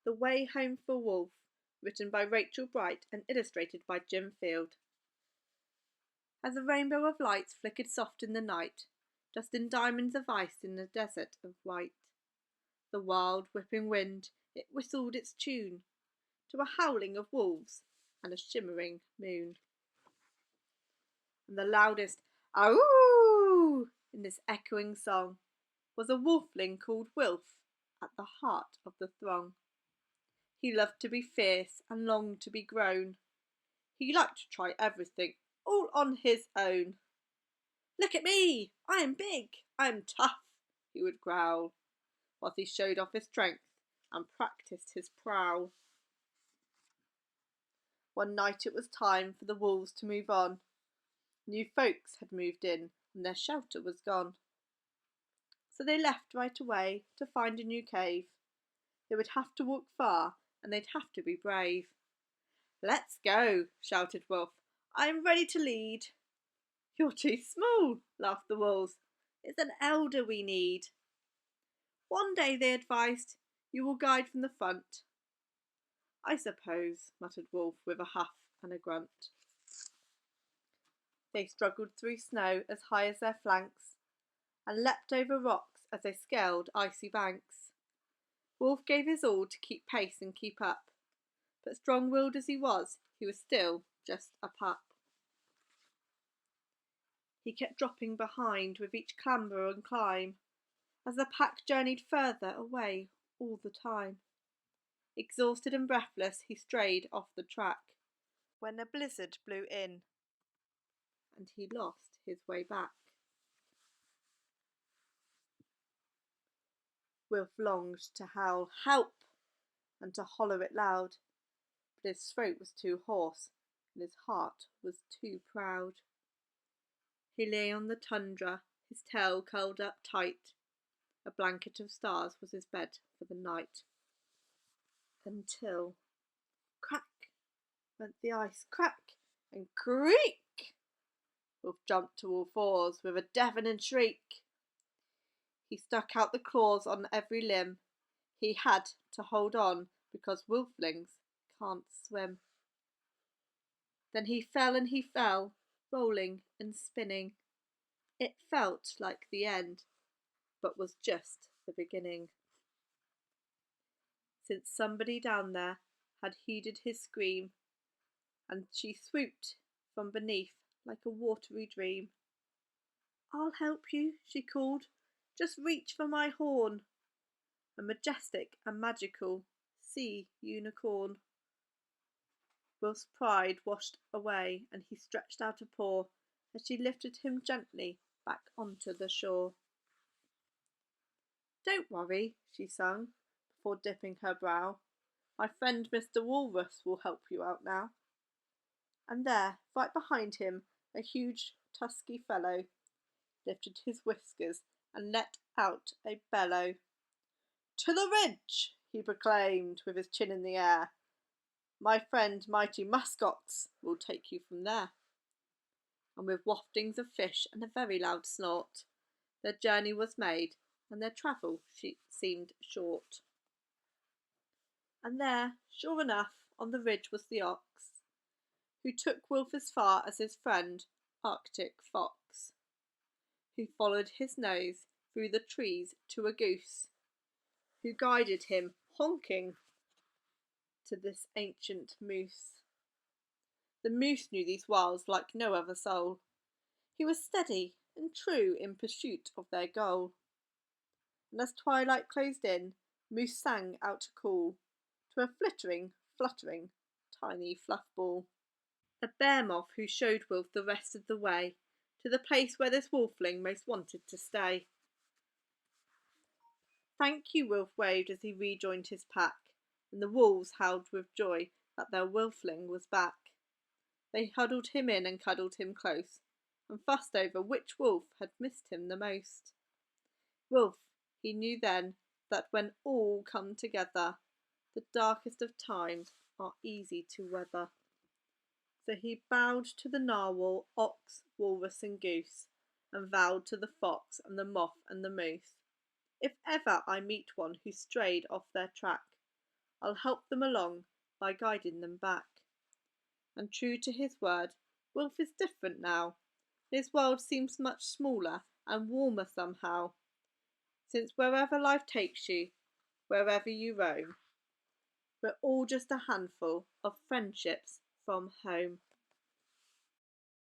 The Way Home for Wolf, written by Rachel Bright and illustrated by Jim Field. As a rainbow of lights flickered soft in the night, just in diamonds of ice in a desert of white, the wild whipping wind, it whistled its tune to a howling of wolves and a shimmering moon. And the loudest "Ow!" in this echoing song was a wolfling called Wilf at the heart of the throng. He loved to be fierce and longed to be grown. He liked to try everything, all on his own. "Look at me! I am big, I am tough," he would growl, whilst he showed off his strength and practised his prowl. One night it was time for the wolves to move on. New folks had moved in and their shelter was gone. So they left right away to find a new cave. They would have to walk far and they'd have to be brave. "Let's go," shouted Wolf. "I am ready to lead." "You're too small," laughed the wolves. "It's an elder we need." "One day," they advised, "you will guide from the front." "I suppose," muttered Wolf with a huff and a grunt. They struggled through snow as high as their flanks and leapt over rocks as they scaled icy banks. Wolf gave his all to keep pace and keep up, but strong-willed as he was still just a pup. He kept dropping behind with each clamber and climb, as the pack journeyed further away all the time. Exhausted and breathless, he strayed off the track when a blizzard blew in, and he lost his way back. Wilf longed to howl "Help!" and to hollow it loud, but his throat was too hoarse and his heart was too proud. He lay on the tundra, his tail curled up tight. A blanket of stars was his bed for the night. Until crack went the ice, crack and creak! Wolf jumped to all fours with a deafening shriek. He stuck out the claws on every limb. He had to hold on because wolflings can't swim. Then he fell and he fell, rolling and spinning. It felt like the end, but was just the beginning. Since somebody down there had heeded his scream, and she swooped from beneath like a watery dream. "I'll help you," she called. "Just reach for my horn." A majestic and magical sea unicorn. Will's pride washed away and he stretched out a paw as she lifted him gently back onto the shore. "Don't worry," she sung, before dipping her brow. "My friend Mr. Walrus will help you out now." And there, right behind him, a huge tusky fellow lifted his whiskers and let out a bellow. "To the ridge!" he proclaimed with his chin in the air. "My friend Mighty Muskox will take you from there." And with waftings of fish and a very loud snort, their journey was made and their travel seemed short. And there, sure enough, on the ridge was the ox, who took Wolf as far as his friend Arctic Fox, who followed his nose through the trees to a goose, who guided him, honking, to this ancient moose. The moose knew these wilds like no other soul. He was steady and true in pursuit of their goal. And as twilight closed in, Moose sang out a call to a fluttering, tiny fluff ball. A bear moth who showed Wolf the rest of the way to the place where this wolfling most wanted to stay. "Thank you," Wolf waved as he rejoined his pack, and the wolves howled with joy that their wolfling was back. They huddled him in and cuddled him close, and fussed over which wolf had missed him the most. Wolf, he knew then that when all come together, the darkest of times are easy to weather. So he bowed to the narwhal, ox, walrus and goose, and vowed to the fox and the moth and the moose, "If ever I meet one who strayed off their track, I'll help them along by guiding them back. And true to his word, Wilf is different now. His world seems much smaller and warmer somehow, since wherever life takes you, wherever you roam, we're all just a handful of friendships from home.